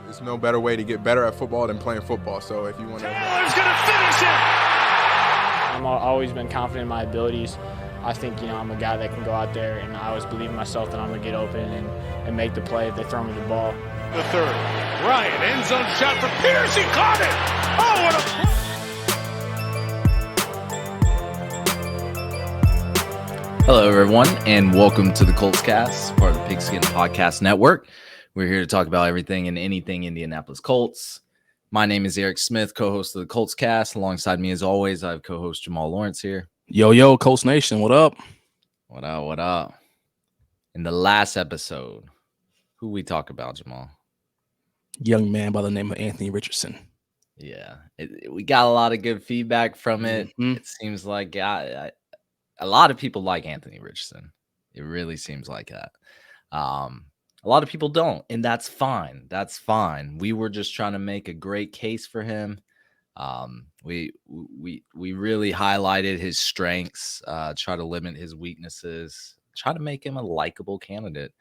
There's no better way to get better at football than playing football. So if you want to... Taylor's going to finish it! I've always been confident in my abilities. I think, I'm a guy that can go out there, and I always believe in myself that I'm going to get open and make the play if they throw me the ball. The third. Ryan, end zone shot for Pierce. He caught it! Oh, what a... Hello, everyone, and welcome to the Colts Cast, part of the Pigskin Podcast Network. We're here to talk about everything and anything Indianapolis Colts. My name is Eric Smith, co-host of the Colts Cast. Alongside me, as always, I have co-host Jamal Lawrence here. Yo, Colts Nation, what up? What up? In the last episode, who we talk about, Jamal? Young man by the name of Anthony Richardson. Yeah, we got a lot of good feedback from it. Mm-hmm. It seems like a lot of people like Anthony Richardson. It really seems like that. A lot of people don't, and that's fine. That's fine. We were just trying to make a great case for him. We really highlighted his strengths, try to limit his weaknesses, try to make him a likable candidate,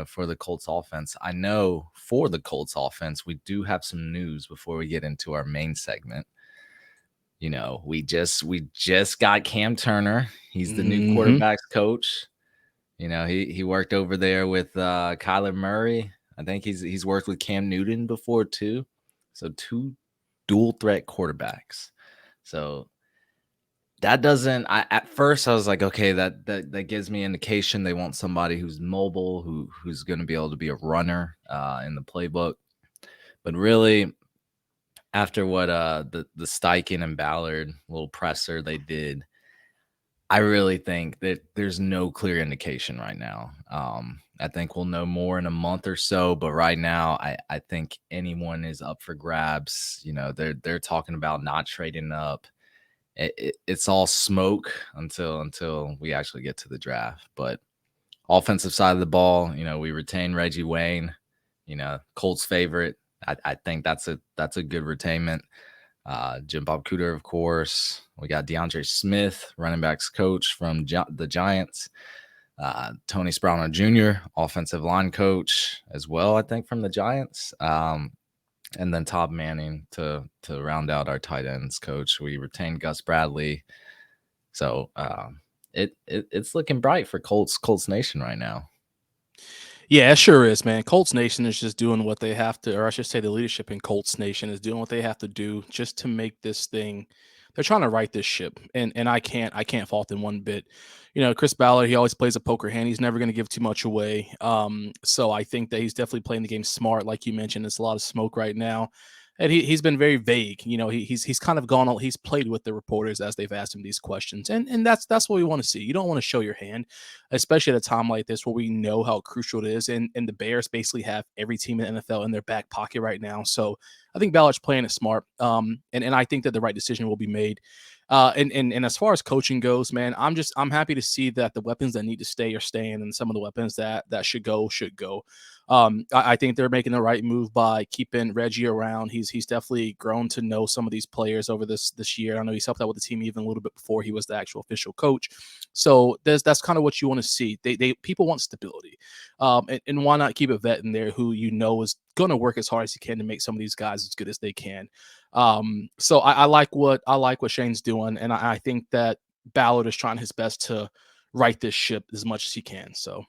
for the Colts offense. I know for the Colts offense, we do have some news before we get into our main segment. We just got Cam Turner. He's the new quarterbacks coach. He worked over there with Kyler Murray. I think he's worked with Cam Newton before too. So two dual threat quarterbacks. So that doesn't. At first I was like, okay, that gives me indication they want somebody who's mobile, who's going to be able to be a runner in the playbook. But really, after what the Steichen and Ballard little presser they did, I really think that there's no clear indication right now. I think we'll know more in a month or so, but right now I think anyone is up for grabs. They're talking about not trading up. It's all smoke until we actually get to the draft. But offensive side of the ball, we retain Reggie Wayne, Colts favorite. I think that's a good retainment. Jim Bob Cooter, of course. We got DeAndre Smith, running backs coach from the Giants. Tony Sproul Jr., offensive line coach as well, I think, from the Giants. And then Todd Manning to round out our tight ends coach. We retained Gus Bradley. So it's looking bright for Colts Nation right now. Yeah, it sure is, man. Colts Nation is just doing what they have to, or I should say the leadership in Colts Nation is doing what they have to do just to make this thing. They're trying to right this ship, and I can't fault them one bit. Chris Ballard, he always plays a poker hand. He's never going to give too much away. So I think that he's definitely playing the game smart, like you mentioned. It's a lot of smoke right now. And he's been very vague. He's kind of gone. He's played with the reporters as they've asked him these questions, and that's what we want to see. You don't want to show your hand, especially at a time like this where we know how crucial it is. And the Bears basically have every team in the NFL in their back pocket right now. So I think Ballard's playing it smart. And I think that the right decision will be made. And as far as coaching goes, man, I'm happy to see that the weapons that need to stay are staying, and some of the weapons that should go. I think they're making the right move by keeping Reggie around. He's definitely grown to know some of these players over this year. I know he's helped out with the team even a little bit before he was the actual official coach. So that's kind of what you want to see. People want stability, and why not keep a vet in there who is going to work as hard as he can to make some of these guys as good as they can. So I like what Shane's doing, and I think that Ballard is trying his best to right this ship as much as he can. So.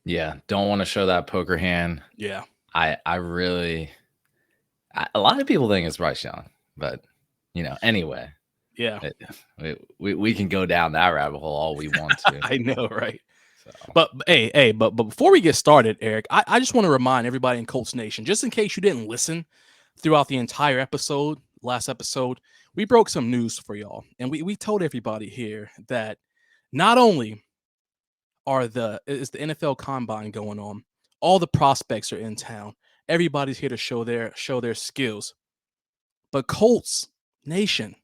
Yeah, don't want to show that poker hand. Yeah. I really a lot of people think it's Bryce Young, but anyway. Yeah. We can go down that rabbit hole all we want to. I know, right? So. But before we get started, Eric, I just want to remind everybody in Colts Nation, just in case you didn't listen throughout the entire last episode, we broke some news for y'all. And we told everybody here that not only is the NFL Combine going on, all the prospects are in town. Everybody's here to show their skills. But Colts Nation,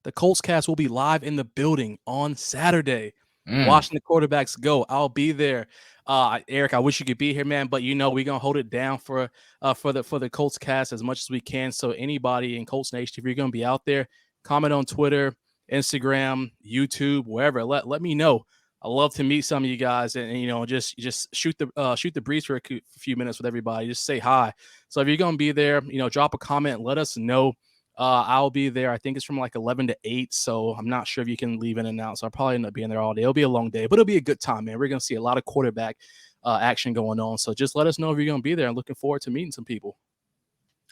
the Colts Cast will be live in the building on Saturday, watching the quarterbacks go. I'll be there. Eric, I wish you could be here, man, but we're gonna hold it down for the Colts Cast as much as we can. So anybody in Colts Nation, if you're gonna be out there, comment on Twitter, Instagram, YouTube, wherever. Let me know. I love to meet some of you guys and just shoot the breeze for a few minutes with everybody. Just say hi. So if you're gonna be there, drop a comment, let us know. I'll be there. I think it's from like 11 to 8. So I'm not sure if you can leave in and out. So I'll probably end up being there all day. It'll be a long day, but it'll be a good time, man. We're gonna see a lot of quarterback action going on. So just let us know if you're gonna be there. I'm looking forward to meeting some people.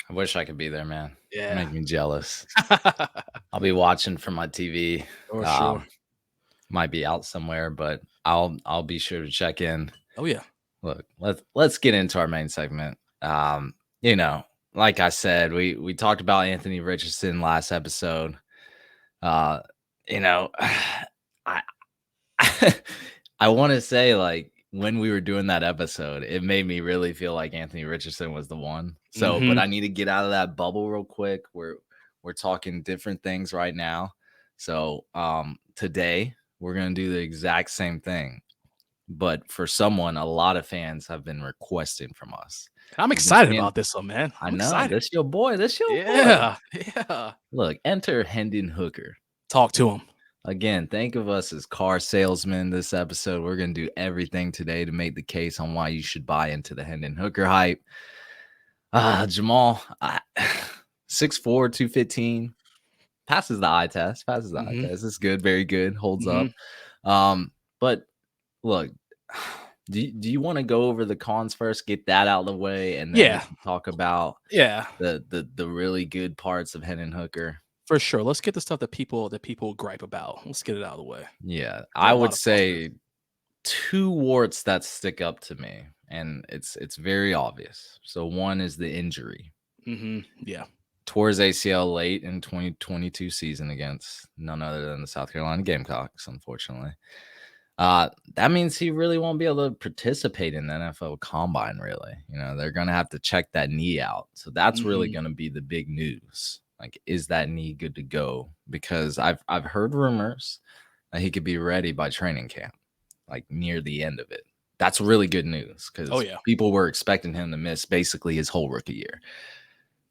I wish I could be there, man. Yeah. Make me jealous. I'll be watching from my TV. For sure. Might be out somewhere, but I'll be sure to check in. Oh yeah. Look, let's get into our main segment. Like I said, we talked about Anthony Richardson last episode. I I want to say, like, when we were doing that episode, it made me really feel like Anthony Richardson was the one. So, but I need to get out of that bubble real quick. We're talking different things right now. So, today we're going to do the exact same thing. But for someone, a lot of fans have been requesting from us. I'm excited about this one, man. I know. Excited. This your boy. Boy. Yeah. Look, enter Hendon Hooker. Talk to him. Again, think of us as car salesmen this episode. We're going to do everything today to make the case on why you should buy into the Hendon Hooker hype. Jamal, 6'4", 215. Passes the eye test. This is good. Very good. Holds up. But look, do you want to go over the cons first? Get that out of the way, and then talk about the really good parts of Hendon Hooker. For sure. Let's get the stuff that people gripe about. Let's get it out of the way. Yeah, I would say 2 warts that stick up to me, and it's very obvious. So one is the injury. Yeah. Tore his ACL late in 2022 season against none other than the South Carolina Gamecocks, unfortunately. That means he really won't be able to participate in the NFL Combine, really. They're going to have to check that knee out. So that's really going to be the big news. Like, is that knee good to go? Because I've heard rumors that he could be ready by training camp, like near the end of it. That's really good news because people were expecting him to miss basically his whole rookie year.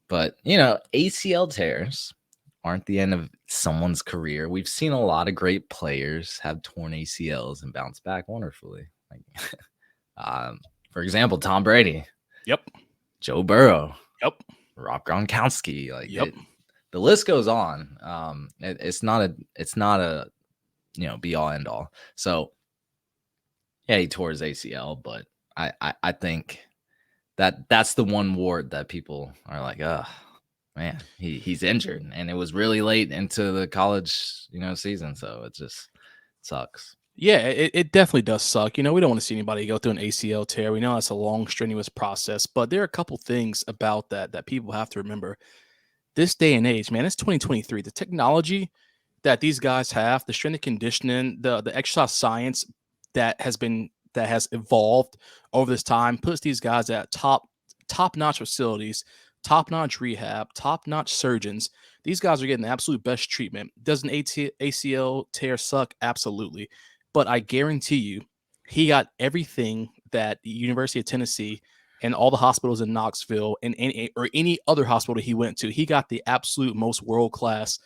But, ACL tears aren't the end of someone's career. We've seen a lot of great players have torn ACLs and bounce back wonderfully. Like, for example, Tom Brady. Yep. Joe Burrow. Yep. Rob Gronkowski. Like, the list goes on. It's not a be all end all. So yeah, he tore his ACL, but I think that's the one ward that people are like, oh man, he's injured, and it was really late into the college season, so it just sucks. Yeah, it definitely does suck. We don't want to see anybody go through an ACL tear. We know that's a long, strenuous process, but there are a couple things about that people have to remember. This day and age, man, it's 2023. The technology that these guys have, the strength and conditioning, the exercise science that has evolved over this time puts these guys at top-notch facilities, top-notch rehab, top-notch surgeons. These guys are getting the absolute best treatment. Does an ACL tear suck? Absolutely. But I guarantee you, he got everything that the University of Tennessee and all the hospitals in Knoxville and any other hospital he went to, he got the absolute most world-class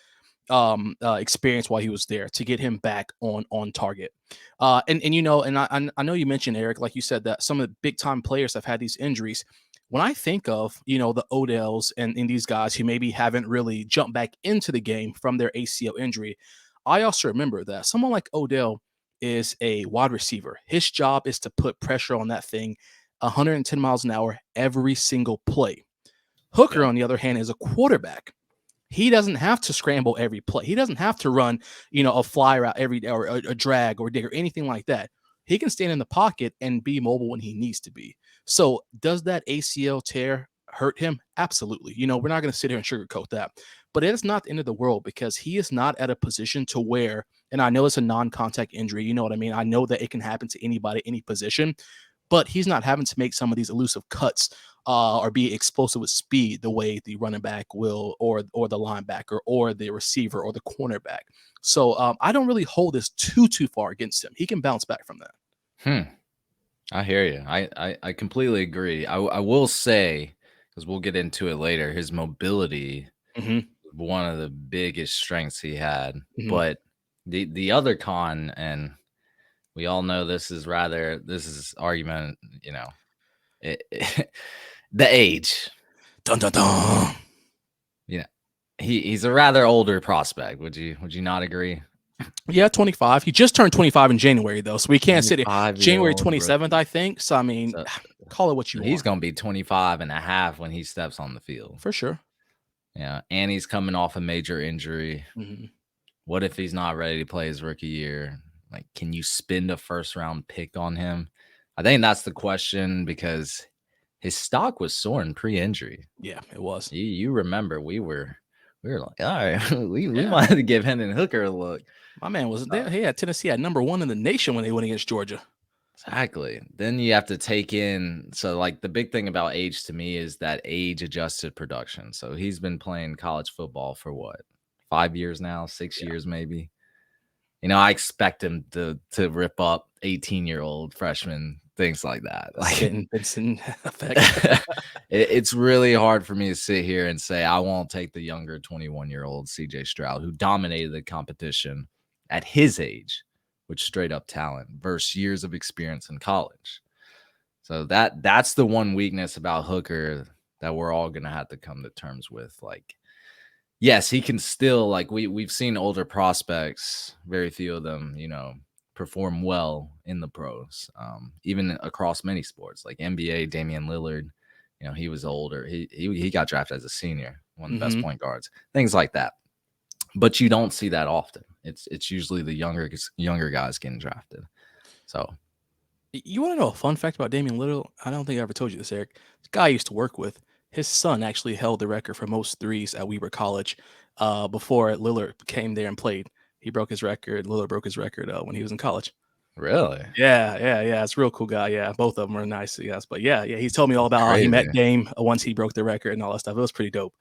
experience while he was there to get him back on target. I know you mentioned, Eric, like you said, that some of the big-time players have had these injuries. When I think of, the Odells and these guys who maybe haven't really jumped back into the game from their ACL injury, I also remember that someone like Odell is a wide receiver. His job is to put pressure on that thing 110 miles an hour every single play. Hooker, on the other hand, is a quarterback. He doesn't have to scramble every play. He doesn't have to run, a fly route every day or a drag or dig or anything like that. He can stand in the pocket and be mobile when he needs to be. So does that ACL tear hurt him? Absolutely. We're not going to sit here and sugarcoat that. But it is not the end of the world because he is not at a position to where, and I know it's a non-contact injury, you know what I mean? I know that it can happen to anybody, any position, but he's not having to make some of these elusive cuts or be explosive with speed the way the running back will or the linebacker or the receiver or the cornerback. So I don't really hold this too far against him. He can bounce back from that. I hear you. I completely agree. I will say, because we'll get into it later, his mobility, one of the biggest strengths he had. But the other con, and We all know this is argument, the age. Dun dun dun. He's a rather older prospect. Would you not agree? Yeah, 25. He just turned 25 in January, though, so we can't sit it. January 27th, rookie. I think. So, I mean, call it what you want. He's going to be 25 and a half when he steps on the field. For sure. Yeah, and he's coming off a major injury. Mm-hmm. What if he's not ready to play his rookie year? Like, can you spend a first-round pick on him? I think that's the question, because his stock was soaring pre-injury. Yeah, it was. You remember we were like, all right, we might have to give Hendon Hooker a look. My man was there. He had Tennessee at number 1 in the nation when they went against Georgia. Exactly. Then you have to take in, so like the big thing about age to me is that age adjusted production. So he's been playing college football for what, 5 years now, 6 years maybe. I expect him to rip up 18-year-old freshmen, things like that. Like effect. It's really hard for me to sit here and say I won't take the younger 21-year-old CJ Stroud, who dominated the competition at his age with straight up talent versus years of experience in college. So that's the one weakness about Hooker that we're all gonna have to come to terms with. Like, yes, he can still, like, we've seen older prospects, very few of them, perform well in the pros, even across many sports, like NBA. Damian Lillard, he was older. He got drafted as a senior, one of the best point guards, things like that. But you don't see that often. It's usually the younger guys getting drafted. So, you want to know a fun fact about Damian Lillard? I don't think I ever told you this, Eric. This guy I used to work with, his son actually held the record for most threes at Weber College before Lillard came there and played. He broke his record. Lillard broke his record when he was in college. Really? Yeah. It's a real cool guy. Yeah, both of them are nice, yes. But yeah, he's told me all about how he met Dame once he broke the record and all that stuff. It was pretty dope.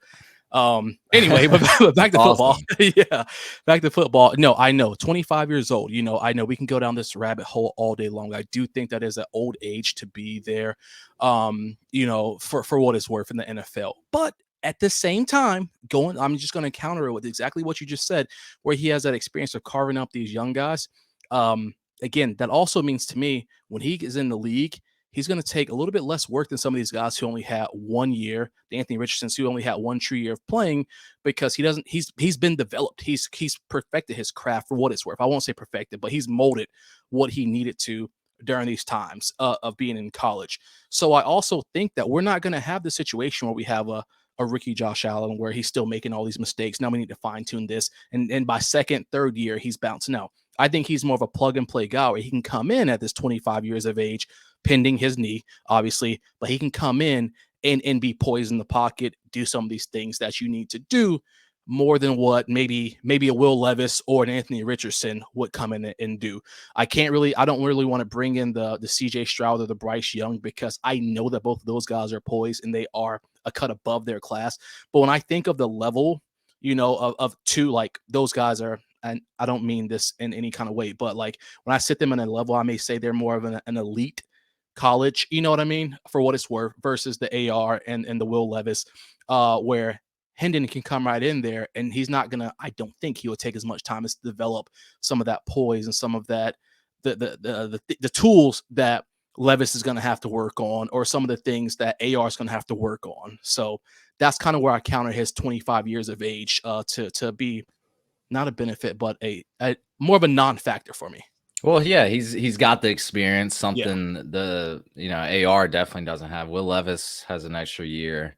Anyway, but back to football. Yeah, back to football. No, I know, 25 years old. I know we can go down this rabbit hole all day long. I do think that is an old age to be there, for what it's worth in the NFL. But at the same time, I'm just going to counter it with exactly what you just said, where he has that experience of carving up these young guys. Again, that also means to me, when he is in the league, he's going to take a little bit less work than some of these guys who only had 1 year. The Anthony Richardsons, who only had 1 true year of playing, because he's been developed. He's perfected his craft for what it's worth. I won't say perfected, but he's molded what he needed to during these times of being in college. So I also think that we're not going to have the situation where we have a rookie Josh Allen where he's still making all these mistakes. Now we need to fine tune this. And by second, third year, he's bouncing out. I think he's more of a plug and play guy where he can come in at this 25 years of age, pending his knee, obviously, but he can come in and be poised in the pocket, do some of these things that you need to do more than what maybe a Will Levis or an Anthony Richardson would come in and do. I don't really want to bring in the CJ Stroud or the Bryce Young, because I know that both of those guys are poised and they are a cut above their class. But when I think of the level, of two, like those guys are, and I don't mean this in any kind of way, but like when I sit them in a level, I may say they're more of an elite college, you know what I mean, for what it's worth, versus the AR and the Will Levis, where Hendon can come right in there, and he's not gonna, I don't think he will take as much time as to develop some of that poise and some of that the tools that Levis is going to have to work on, or some of the things that AR is going to have to work on. So that's kind of where I counter his 25 years of age to be not a benefit, but a more of a non-factor for me. Well, yeah, he's got the experience, something the AR definitely doesn't have. Will Levis has an extra year.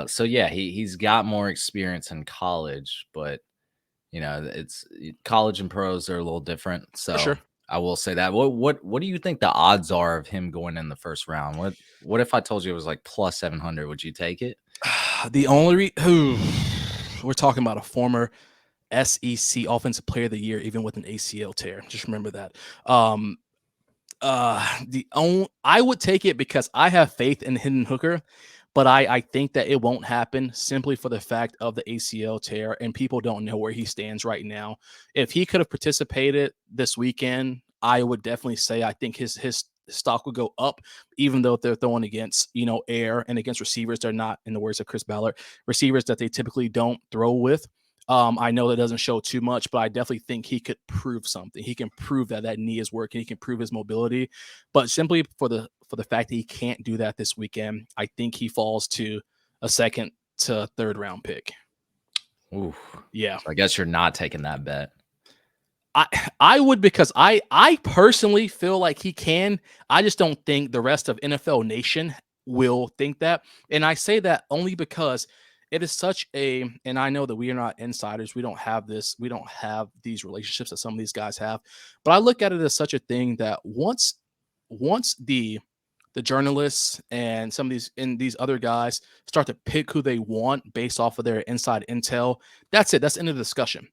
So yeah, he's got more experience in college, but it's college and pros are a little different. So sure. I will say that. What do you think the odds are of him going in the first round? What if I told you it was like plus 700? Would you take it? The only we're talking about a former SEC Offensive Player of the Year, even with an ACL tear. Just remember that. I would take it because I have faith in Hendon Hooker, but I think that it won't happen simply for the fact of the ACL tear, and people don't know where he stands right now. If he could have participated this weekend, I would definitely say I think his stock would go up, even though if they're throwing against air and against receivers, they're not, in the words of Chris Ballard, receivers that they typically don't throw with. I know that doesn't show too much, but I definitely think he could prove something. He can prove that that knee is working. He can prove his mobility, but simply for the fact that he can't do that this weekend, I think he falls to a second to third round pick. Ooh, yeah. So I guess you're not taking that bet. I would, because I personally feel like he can. I just don't think the rest of NFL Nation will think that. And I say that only because it is such a, and I know that we are not insiders. We don't have these relationships that some of these guys have. But I look at it as such a thing that once the journalists and some of these other guys start to pick who they want based off of their inside intel, that's it. That's the end of the discussion.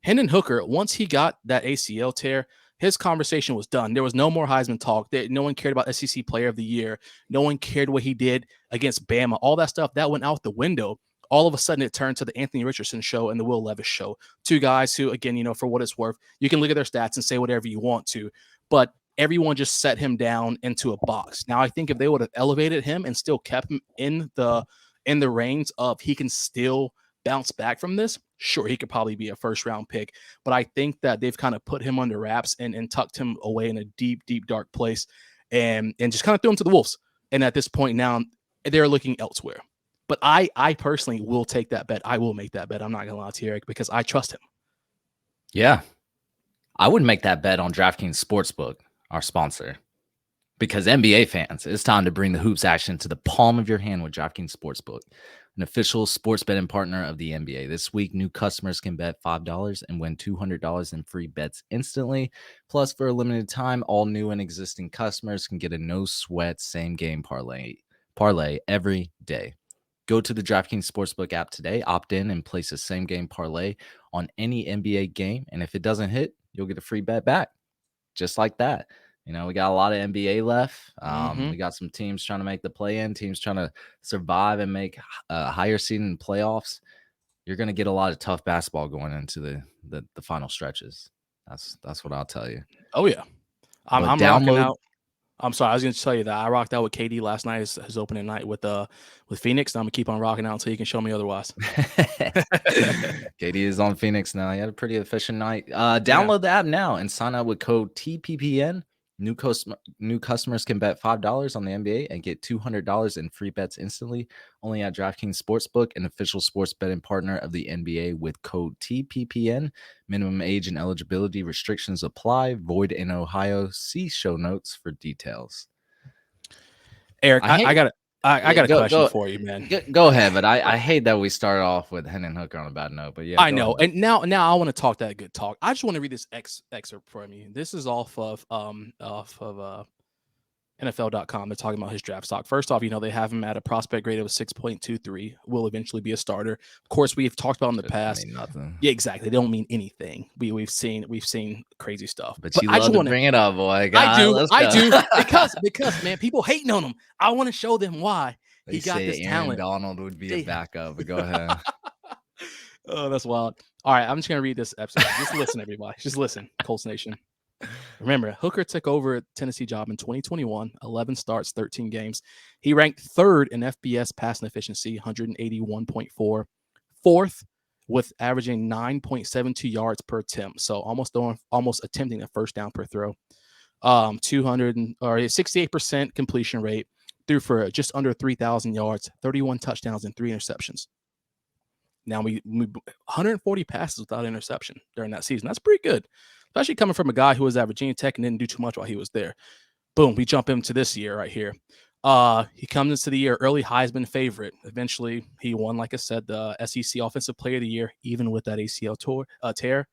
Hendon Hooker, once he got that ACL tear, his conversation was done. There was no more Heisman talk. No one cared about SEC Player of the Year. No one cared what he did against Bama. All that stuff, that went out the window. All of a sudden, it turned to the Anthony Richardson show and the Will Levis show. Two guys who, again, for what it's worth, you can look at their stats and say whatever you want to, but everyone just set him down into a box. Now, I think if they would have elevated him and still kept him in the reins of he can still bounce back from this, sure, he could probably be a first round pick. But I think that they've kind of put him under wraps and tucked him away in a deep, deep, dark place and just kind of threw him to the wolves. And at this point now, they're looking elsewhere. But I personally will take that bet. I will make that bet. I'm not going to lie to you, Eric, because I trust him. Yeah. I would make that bet on DraftKings Sportsbook, our sponsor. Because NBA fans, it's time to bring the hoops action to the palm of your hand with DraftKings Sportsbook, an official sports betting partner of the NBA. This week, new customers can bet $5 and win $200 in free bets instantly. Plus, for a limited time, all new and existing customers can get a no-sweat same-game parlay every day. Go to the DraftKings Sportsbook app today, opt in, and place a same-game parlay on any NBA game. And if it doesn't hit, you'll get a free bet back, just like that. We got a lot of NBA left. We got some teams trying to make the play-in, teams trying to survive and make a higher seed in playoffs. You're going to get a lot of tough basketball going into the final stretches. That's what I'll tell you. Oh, yeah. I'm rocking out. I'm sorry, I was going to tell you that I rocked out with KD last night, his opening night with Phoenix. And I'm going to keep on rocking out until you can show me otherwise. KD is on Phoenix now. He had a pretty efficient night. Download the app now and sign up with code TPPN. New customers can bet $5 on the NBA and get $200 in free bets instantly. Only at DraftKings Sportsbook, an official sports betting partner of the NBA, with code TPPN. Minimum age and eligibility restrictions apply. Void in Ohio. See show notes for details. Eric, I got a question for you, man. Go ahead, but I hate that we started off with Hendon Hooker on a bad note. But yeah, I know. Ahead. And now I want to talk that good talk. I just want to read this excerpt for me. This is off of NFL.com. They're talking about his draft stock. First off, they have him at a prospect grade of 6.23. Will eventually be a starter. Of course, we've talked about in the past. Mean nothing. Yeah, exactly. They don't mean anything. We've seen crazy stuff. But you love to bring it up, boy. God, I do because man, people hating on him. I want to show them why he got this talent. Donald would be a backup. But go ahead. Oh, that's wild. All right, I'm just gonna read this episode. Just listen, everybody. Just listen, Colts Nation. Remember, Hooker took over Tennessee job in 2021, 11 starts, 13 games. He ranked third in FBS passing efficiency, 181.4, fourth with averaging 9.72 yards per attempt. So almost attempting a first down per throw. 68% completion rate, threw for just under 3,000 yards, 31 touchdowns, and 3 interceptions. Now we 140 passes without interception during that season. That's pretty good, especially coming from a guy who was at Virginia Tech and didn't do too much while he was there. Boom, we jump into this year right here. He comes into the year early Heisman favorite. Eventually, he won, like I said, the SEC Offensive Player of the Year, even with that ACL tear.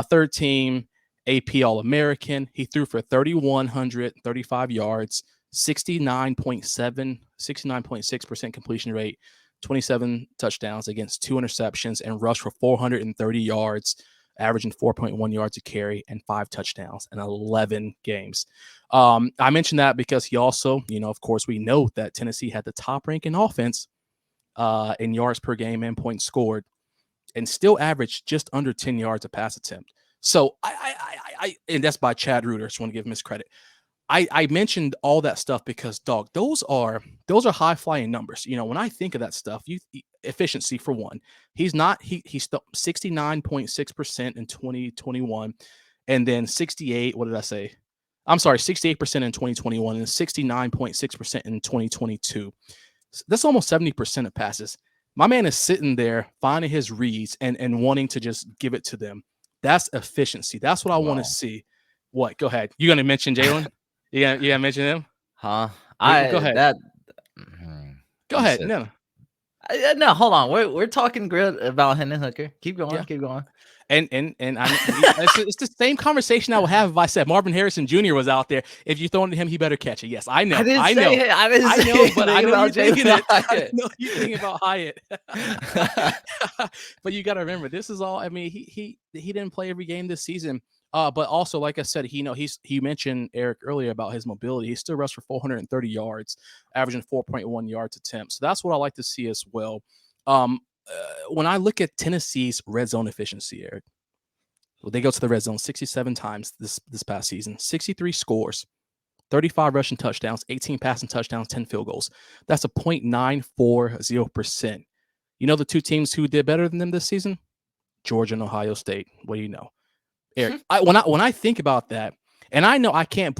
Third team AP All-American. He threw for 3,135 yards, 69.6% completion rate, 27 touchdowns against 2 interceptions, and rushed for 430 yards, averaging 4.1 yards a carry and 5 touchdowns in 11 games. I mentioned that because he also, of course, we know that Tennessee had the top ranking offense in yards per game and points scored, and still averaged just under 10 yards a pass attempt. So I and that's by Chad Reuter. Just want to give him his credit. I mentioned all that stuff because, dog, those are high flying numbers. You know, when I think of that stuff, efficiency for one, he's 69.6% in 2021, and then 68. What did I say? I'm sorry, 68% in 2021 and 69.6% in 2022. That's almost 70% of passes. My man is sitting there finding his reads and wanting to just give it to them. That's efficiency. That's what I want to see. What? Go ahead. You gonna mention Jalen? You gonna mention him? Huh? Go ahead. Go You ahead. said, No. no, hold on. We're talking good about Hendon Hooker. Keep going. Yeah. Keep going. And it's the same conversation I would have if I said Marvin Harrison Jr. was out there. If you throw it to him, he better catch it. Yes, I know. I know. But I know you're thinking it. I know you're thinking about Hyatt. But you got to remember, this is all. I mean, he didn't play every game this season. But also, like I said, he mentioned Eric earlier about his mobility. He still rushed for 430 yards, averaging 4.1 yards attempt. So that's what I like to see as well. When I look at Tennessee's red zone efficiency, Eric, well, they go to the red zone 67 times this past season, 63 scores, 35 rushing touchdowns, 18 passing touchdowns, 10 field goals. That's a 0.940%. You know the two teams who did better than them this season? Georgia and Ohio State. What do you know? Eric, when I think about that, and I know I can't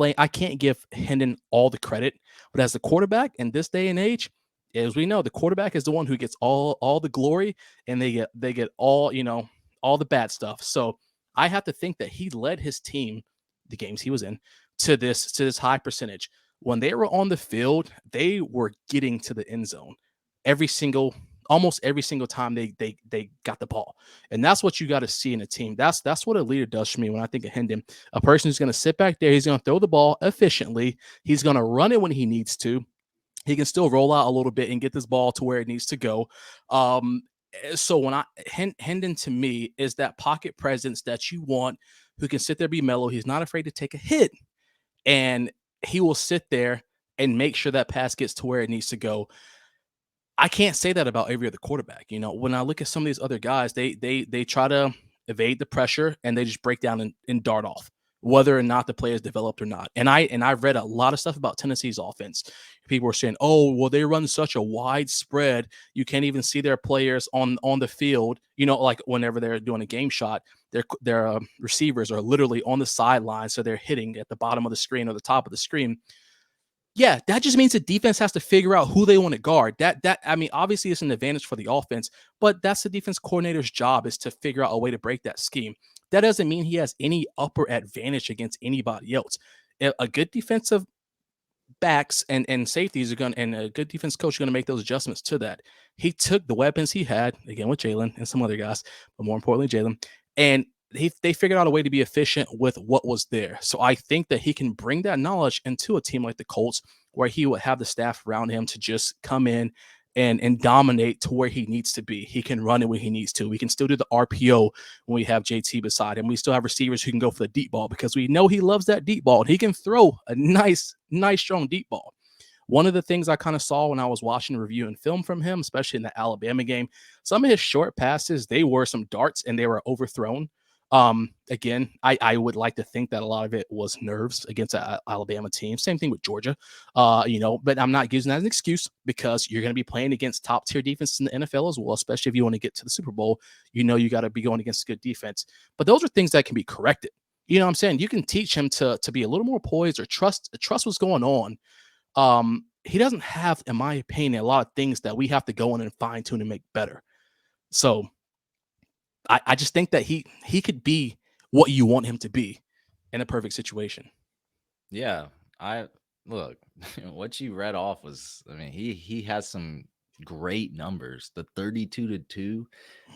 give Hendon all the credit, but as the quarterback in this day and age, as we know, the quarterback is the one who gets all the glory, and they get all all the bad stuff. So I have to think that he led his team, the games he was in, to this high percentage. When they were on the field, they were getting to the end zone almost every single time they got the ball. And that's what you got to see in a team. That's what a leader does for me when I think of Hendon. A person who's going to sit back there, he's going to throw the ball efficiently, he's going to run it when he needs to. He can still roll out a little bit and get this ball to where it needs to go. So when Hendon to me is that pocket presence that you want, who can sit there, be mellow. He's not afraid to take a hit, and he will sit there and make sure that pass gets to where it needs to go. I can't say that about every other quarterback. You know, when I look at some of these other guys, they try to evade the pressure and they just break down and dart off, whether or not the play is developed or not. And I've read a lot of stuff about Tennessee's offense. People were saying, "Oh, well, they run such a wide spread, you can't even see their players on the field." You know, like whenever they're doing a game shot, their receivers are literally on the sideline, so they're hitting at the bottom of the screen or the top of the screen. Yeah, that just means the defense has to figure out who they want to guard. I mean, obviously it's an advantage for the offense, but that's the defense coordinator's job, is to figure out a way to break that scheme. That doesn't mean he has any upper advantage against anybody else. A good defensive backs and safeties and a good defense coach are going to make those adjustments to that. He took the weapons he had, again with Jalen and some other guys, but more importantly Jalen, and they figured out a way to be efficient with what was there. So I think that he can bring that knowledge into a team like the Colts, where he would have the staff around him to just come in and dominate to where he needs to be. He can run it when he needs to. We can still do the RPO when we have JT beside him. We still have receivers who can go for the deep ball, because we know he loves that deep ball, and he can throw a nice, strong deep ball. One of the things I kind of saw when I was watching review and film from him, especially in the Alabama game, some of his short passes, they were some darts and they were overthrown. Again, I would like to think that a lot of it was nerves against an Alabama team. Same thing with Georgia, but I'm not using that as an excuse, because you're going to be playing against top tier defense in the NFL as well, especially if you want to get to the Super Bowl. You know, you got to be going against a good defense, but those are things that can be corrected. You know what I'm saying? You can teach him to be a little more poised, or trust what's going on. He doesn't have, in my opinion, a lot of things that we have to go in and fine tune and make better. So I just think that he could be what you want him to be in a perfect situation. Yeah, I look, what you read off was, I mean, he has some great numbers. The 32-2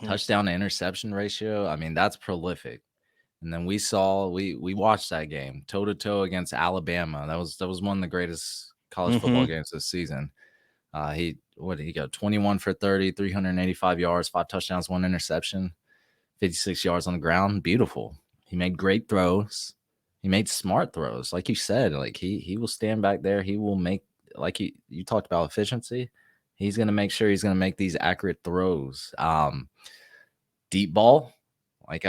touchdown to interception ratio, I mean, that's prolific. And then we watched that game toe to toe against Alabama. That was one of the greatest college football games this season. He go 21 for 30, 385 yards, 5 touchdowns, 1 interception, 56 yards on the ground. Beautiful. He made great throws. He made smart throws. Like you said, like he will stand back there. He will make, like you talked about efficiency. He's going to make sure he's going to make these accurate throws. Deep ball. Like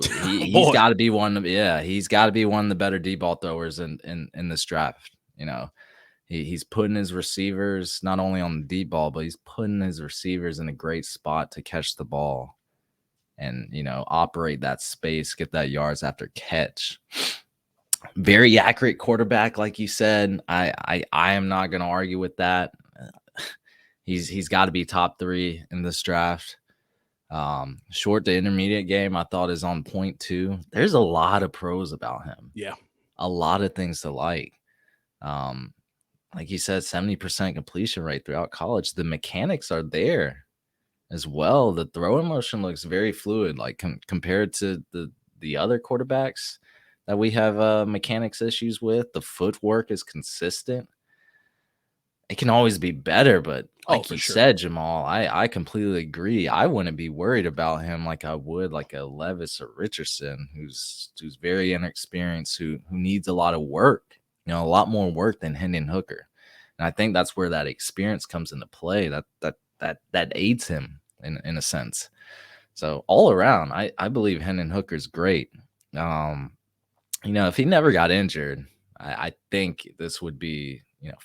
He's Boy. got to be one of he's got to be one of the better deep ball throwers in this draft. He's putting his receivers not only on the deep ball, but he's putting his receivers in a great spot to catch the ball and operate that space, get that yards after catch. Very accurate quarterback, like you said. I am not going to argue with that. He's got to be top 3 in this draft. Short to intermediate game, I thought is on point too. There's a lot of pros about him. Yeah. A lot of things to like. Like you said, 70% completion rate throughout college. The mechanics are there as well. The throwing motion looks very fluid, like compared to the other quarterbacks that we have mechanics issues with. The footwork is consistent. It can always be better, but like you said, Jamal, I completely agree. I wouldn't be worried about him like I would like a Levis or Richardson, who's very inexperienced, who needs a lot of work, a lot more work than Hendon Hooker. And I think that's where that experience comes into play. That aids him in a sense. So all around, I believe Hendon Hooker's great. If he never got injured, I think this would be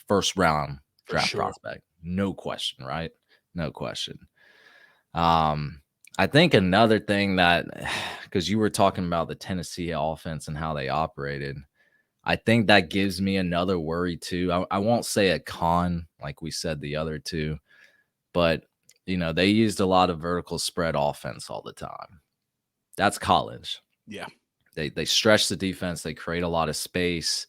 first round draft prospect. No question, right? No question. I think another thing that, because you were talking about the Tennessee offense and how they operated, I think that gives me another worry too. I won't say a con like we said the other two, but they used a lot of vertical spread offense all the time. That's college. Yeah. They stretch the defense. They create a lot of space.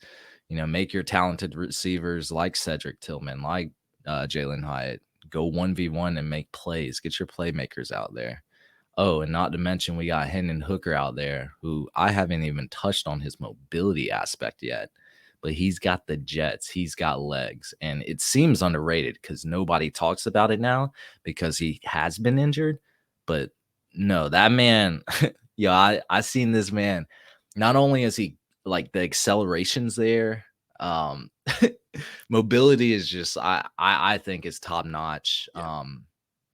Make your talented receivers like Cedric Tillman, like Jalen Hyatt, go 1v1 and make plays. Get your playmakers out there. Oh, and not to mention we got Hendon Hooker out there, who I haven't even touched on his mobility aspect yet. But he's got the jets. He's got legs. And it seems underrated because nobody talks about it now because he has been injured. But no, that man, I seen this man. Not only is he like the acceleration's there, mobility is just I think is top notch.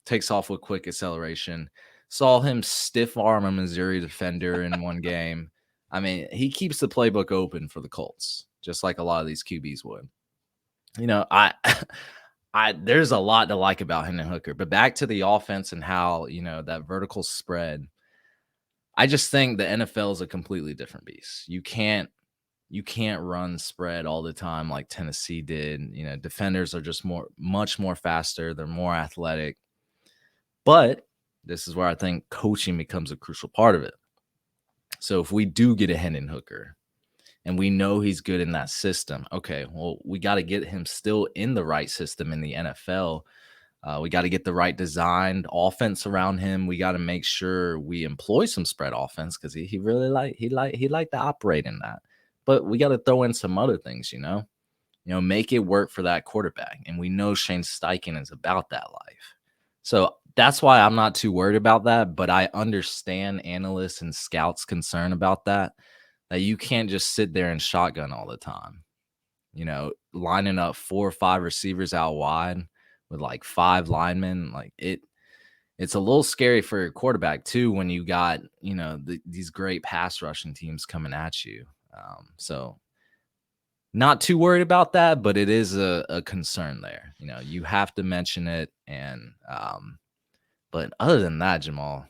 Takes off with quick acceleration. Saw him stiff arm a Missouri defender in one game. I mean, he keeps the playbook open for the Colts, just like a lot of these QBs would. There's a lot to like about Hendon Hooker, but back to the offense and how that vertical spread. I just think the NFL is a completely different beast. You can't run spread all the time like Tennessee did. Defenders are just much more faster. They're more athletic. But this is where I think coaching becomes a crucial part of it. So if we do get a Hendon Hooker and we know he's good in that system, okay, well, we got to get him still in the right system in the NFL. We got to get the right designed offense around him. We got to make sure we employ some spread offense because he really liked to operate in that. But we got to throw in some other things, make it work for that quarterback. And we know Shane Steichen is about that life. So that's why I'm not too worried about that. But I understand analysts and scouts' concern about that you can't just sit there and shotgun all the time. Lining up 4 or 5 receivers out wide with like 5 linemen, like it's a little scary for your quarterback too when you got these great pass rushing teams coming at you. So not too worried about that, but it is a concern there. You have to mention it. And but other than that, Jamal,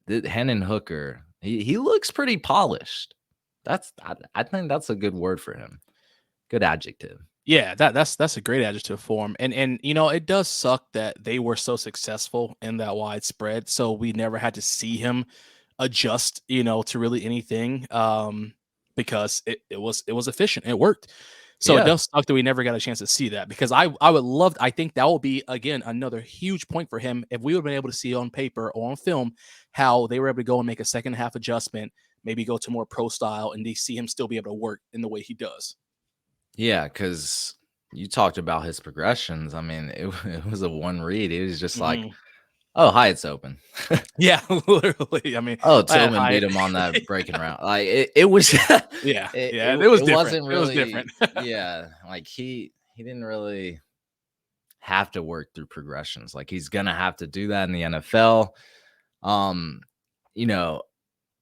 Hendon Hooker, he looks pretty polished. I think that's a good word for him. Good adjective. Yeah, that's a great adjective for him. And it does suck that they were so successful in that widespread, so we never had to see him adjust, to really anything. Because it was efficient. It worked. So It does suck that we never got a chance to see that, because I think that will be, again, another huge point for him if we would have been able to see on paper or on film how they were able to go and make a second half adjustment, maybe go to more pro style, and they see him still be able to work in the way he does. Yeah, because you talked about his progressions. I mean, it was a one read. It was just like, oh, hi, it's open. Yeah, literally. I mean, Tillman beat him on that breaking route. Like it was, it was different. Wasn't really, it was different. Yeah, like he didn't really have to work through progressions. Like he's gonna have to do that in the NFL.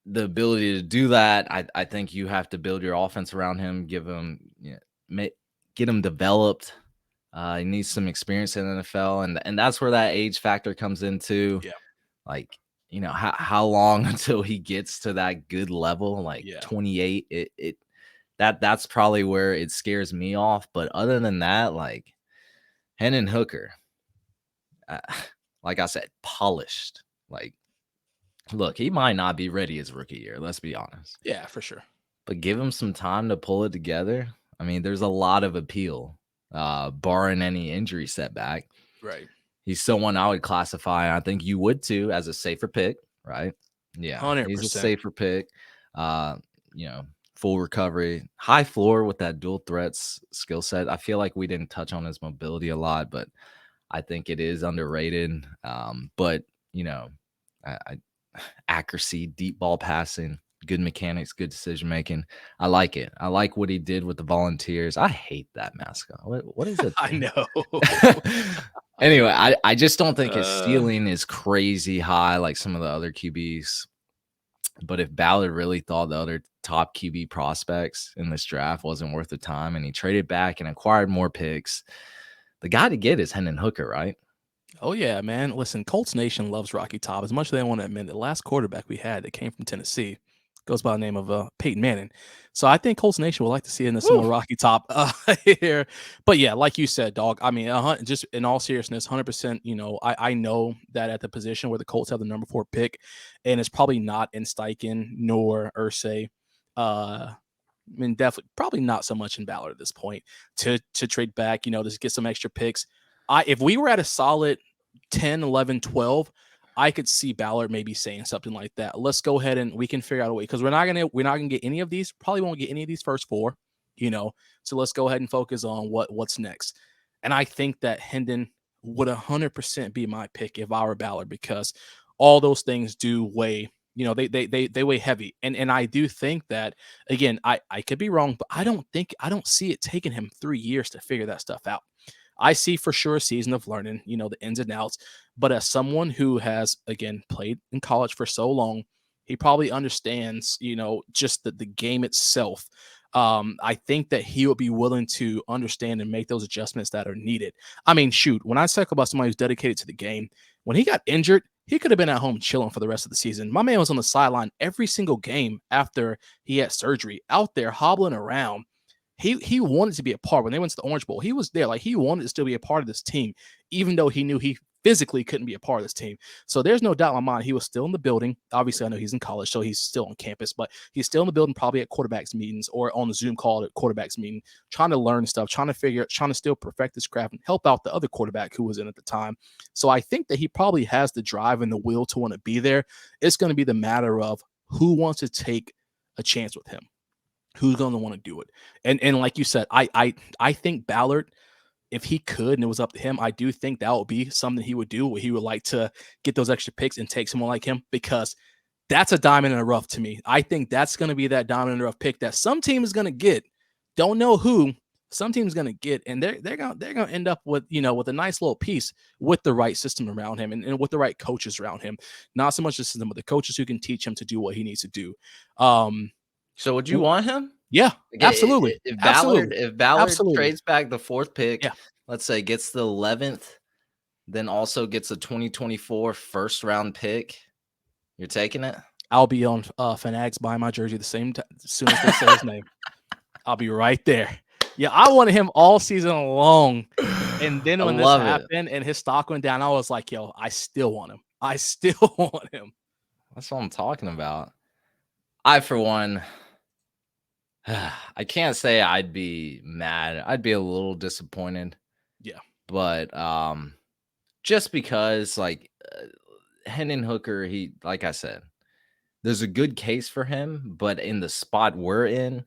the ability to do that. I think you have to build your offense around him, give him, get him developed. He needs some experience in the NFL, and that's where that age factor comes into. Yeah. Like, how long until he gets to that good level? Like Yeah. 28. That's probably where it scares me off. But other than that, like Hendon Hooker, like I said, polished. Like, look, he might not be ready his rookie year. Let's be honest. Yeah, for sure. But give him some time to pull it together. I mean, there's a lot of appeal, barring any injury setback. Right. He's someone I would classify, I think you would too, as a safer pick, right? Yeah, 100%. he's a safer pick. Full recovery, high floor with that dual threats skill set. I feel like we didn't touch on his mobility a lot, but I think it is underrated. But accuracy, deep ball passing, good mechanics, good decision making. I like it. I like what he did with the Volunteers. I hate that mascot. What is it? I know. Anyway, I just don't think his ceiling is crazy high like some of the other QBs. But if Ballard really thought the other top QB prospects in this draft wasn't worth the time and he traded back and acquired more picks, the guy to get is Hendon Hooker, right? Oh, yeah, man. Listen, Colts Nation loves Rocky Top. As much as they want to admit, the last quarterback we had that came from Tennessee goes by the name of Peyton Manning. So I think Colts Nation would like to see in some more Rocky Top here. But yeah, like you said, dog, I mean, just in all seriousness, 100%, I know that at the position where the Colts have the number 4 pick, and it's probably not in Steichen nor Irsay. I mean, definitely, probably not so much in Ballard at this point to trade back, to get some extra picks. If we were at a solid 10, 11, 12, I could see Ballard maybe saying something like that. Let's go ahead and we can figure out a way, because we're not gonna get any of these. Probably won't get any of these first 4, So let's go ahead and focus on what's next. And I think that Hendon would 100% be my pick if I were Ballard, because all those things do weigh. They weigh heavy, and I do think that, again, I could be wrong, but I don't see it taking him 3 years to figure that stuff out. I see for sure a season of learning, the ins and outs. But as someone who has, again, played in college for so long, he probably understands, just the game itself. I think that he would be willing to understand and make those adjustments that are needed. I mean, shoot, when I talk about somebody who's dedicated to the game, when he got injured, he could have been at home chilling for the rest of the season. My man was on the sideline every single game after he had surgery, out there hobbling around. He wanted to be a part. When they went to the Orange Bowl, he was there. Like, he wanted to still be a part of this team, even though he knew he physically couldn't be a part of this team. So there's no doubt in my mind he was still in the building. Obviously, I know he's in college, so he's still on campus, but he's still in the building, probably at quarterbacks meetings or on the Zoom call at quarterbacks meeting, trying to learn stuff, trying to still perfect his craft and help out the other quarterback who was in at the time. So I think that he probably has the drive and the will to want to be there. It's going to be the matter of who wants to take a chance with him. Who's going to want to do it? And like you said, I think Ballard, if he could and it was up to him, I do think that would be something he would do, where he would like to get those extra picks and take someone like him, because that's a diamond in the rough to me. I think that's going to be that diamond in the rough pick that some team is going to get. Don't know who. Some team's going to get, and they're going to end up with, with a nice little piece with the right system around him and with the right coaches around him. Not so much the system, but the coaches who can teach him to do what he needs to do. So would you want him? Yeah, absolutely. If Ballard trades back the 4th pick, yeah, let's say gets the 11th, then also gets a 2024 first round pick, you're taking it? I'll be on Fanatics buying my jersey the same time as soon as they say his name. I'll be right there. Yeah, I wanted him all season long. And then when this happened and his stock went down, I was like, yo, I still want him. I still want him. That's what I'm talking about. I, for one, I can't say I'd be mad. I'd be a little disappointed. Yeah. But just because, like, Hendon Hooker, he, like I said, there's a good case for him, but in the spot we're in,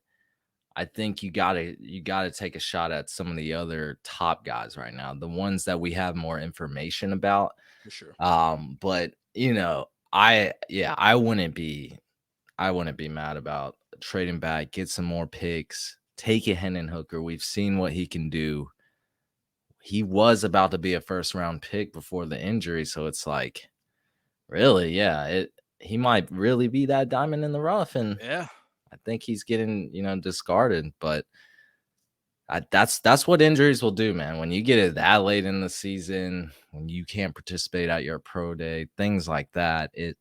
I think you gotta take a shot at some of the other top guys right now, the ones that we have more information about. For sure. But I wouldn't be mad about trading back, get some more picks, take a Hendon Hooker. We've seen what he can do. He was about to be a first round pick before the injury, so it's like, really, yeah. he might really be that diamond in the rough, and Yeah. I think he's getting, discarded. But that's what injuries will do, man. When you get it that late in the season, when you can't participate at your pro day, things like that, it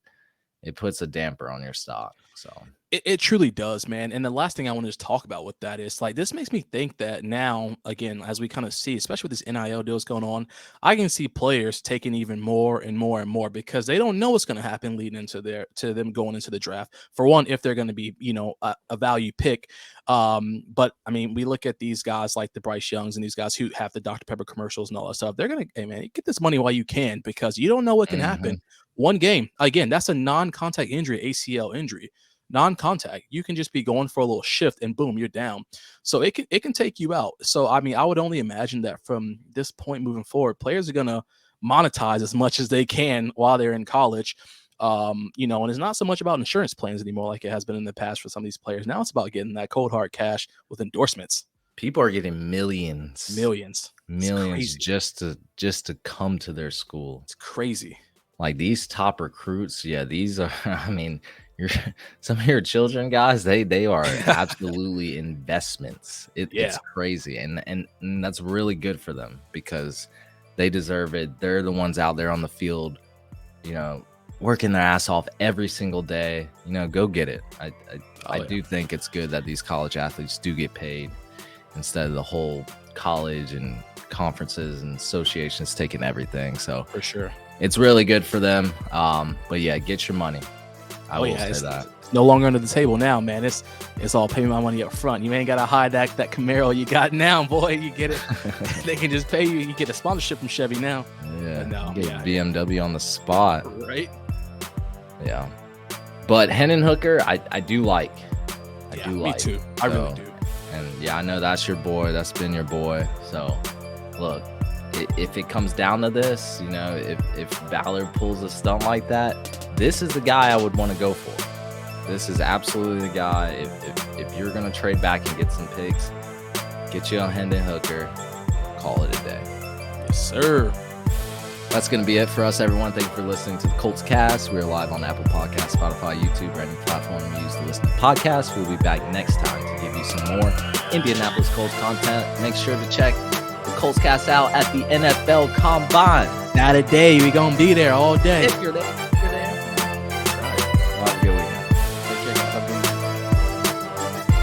puts a damper on your stock. So It truly does, man. And the last thing I want to just talk about with that is like this makes me think that now, again, as we kind of see, especially with these NIL deals going on, I can see players taking even more and more and more because they don't know what's going to happen leading into them going into the draft. For one, if they're going to be, a value pick. But I mean, we look at these guys like the Bryce Youngs and these guys who have the Dr. Pepper commercials and all that stuff. They're gonna, hey man, get this money while you can because you don't know what can happen. One game, again, that's a non-contact injury, ACL injury. Non-contact, you can just be going for a little shift and boom, you're down. So it can take you out. So I mean, I would only imagine that from this point moving forward, players are gonna monetize as much as they can while they're in college. And it's not so much about insurance plans anymore like it has been in the past for some of these players. Now it's about getting that cold hard cash with endorsements. People are getting millions just to come to their school. It's crazy. Like these top recruits, these are, I mean, some of your children, guys, they are absolutely investments. It's crazy, and that's really good for them because they deserve it. They're the ones out there on the field, working their ass off every single day. Go get it. I do think it's good that these college athletes do get paid instead of the whole college and conferences and associations taking everything. So for sure, it's really good for them. But yeah, get your money. I will say that. It's no longer under the table now, man. It's all pay my money up front. You ain't gotta hide that Camaro you got now, boy. You get it. They can just pay you. You get a sponsorship from Chevy now. Yeah, BMW on the spot. Right. Yeah. But Hendon Hooker, I do like. Me too. I really do. And I know that's your boy. That's been your boy. So look, if it comes down to this, if Ballard pulls a stunt like that, this is the guy I would want to go for. This is absolutely the guy. If you're going to trade back and get some picks, get you on Hendon Hooker, call it a day. Yes, sir. That's going to be it for us, everyone. Thank you for listening to the Colts Cast. We're live on Apple Podcasts, Spotify, YouTube, or any platform you use to listen to podcasts. We'll be back next time to give you some more Indianapolis Colts content. Make sure to check the Colts Cast out at the NFL Combine. Not a day. We're going to be there all day. If you're there.